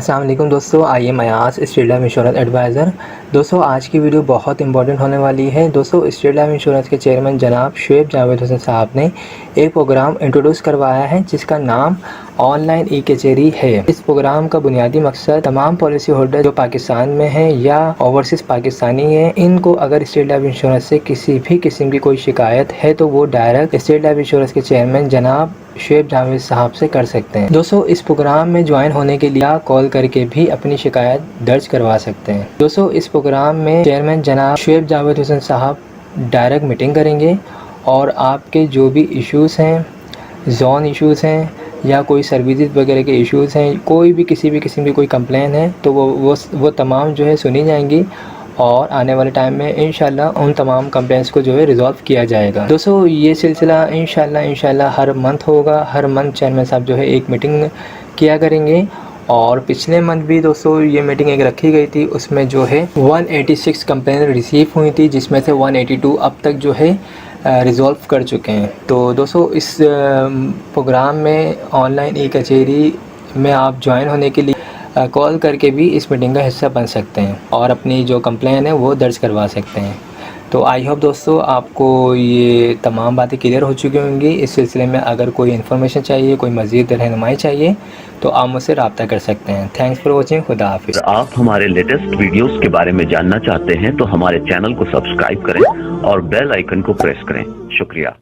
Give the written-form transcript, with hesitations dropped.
السلام علیکم دوستو، I am Ayaz State Life insurance adviser. دوستو آج کی ویڈیو بہت امپورٹنٹ ہونے والی ہے۔ دوستو اسٹیٹ لائف انشورنس کے چیئرمین جناب شعیب جاوید حسین صاحب نے ایک پروگرام انٹروڈیوس کروایا ہے جس کا نام آن لائن ای کچہری ہے۔ اس پروگرام کا بنیادی مقصد تمام پالیسی ہولڈر جو پاکستان میں ہیں یا اوورسیز پاکستانی ہیں، ان کو اگر اسٹیٹ لائف انشورنس سے کسی بھی قسم کی کوئی شکایت ہے تو وہ ڈائریکٹ اسٹیٹ لائف انشورنس کے چیئرمین جناب شعیب جاوید صاحب سے کر سکتے ہیں۔ دوستو اس پروگرام میں جوائن ہونے کے لیے کال کر کے بھی اپنی شکایت درج کروا سکتے ہیں۔ دوستو اس پروگرام میں چیئرمین جناب شعیب جاوید حسین صاحب ڈائریکٹ میٹنگ کریں گے اور آپ کے جو بھی ایشوز ہیں، زون ایشوز ہیں یا کوئی سروسز وغیرہ کے ایشوز ہیں، کوئی بھی کسی بھی قسم کی کوئی کمپلین ہے تو وہ تمام جو ہے سنی جائیں گی اور آنے والے ٹائم میں انشاءاللہ ان تمام کمپلینس کو جو ہے ریزالو کیا جائے گا۔ دوستو یہ سلسلہ انشاءاللہ ہر منتھ ہوگا۔ ہر منتھ چیئرمین صاحب جو ہے ایک میٹنگ کیا کریں گے، اور پچھلے منتھ بھی دوستو یہ میٹنگ ایک رکھی گئی تھی، اس میں جو ہے 186 کمپلین ریسیو ہوئی تھی، جس میں سے 182 اب تک جو ہے ریزالو کر چکے ہیں۔ تو دوستو اس پروگرام میں آن لائن ای کچہری میں آپ جوائن ہونے کے لیے کال کر کے بھی اس میٹنگ کا حصہ بن سکتے ہیں اور اپنی جو کمپلین ہے وہ درج کروا سکتے ہیں۔ تو آئی ہوپ دوستو آپ کو یہ تمام باتیں کلیئر ہو چکی ہوں گی۔ اس سلسلے میں اگر کوئی انفارمیشن چاہیے، کوئی مزید رہنمائی چاہیے تو آپ مجھ سے رابطہ کر سکتے ہیں۔ Thanks for watching. خدا حافظ۔ آپ ہمارے لیٹسٹ ویڈیوز کے بارے میں جاننا چاہتے ہیں تو ہمارے چینل کو سبسکرائب کریں اور بیل آئیکن کو پریس کریں۔ شکریہ۔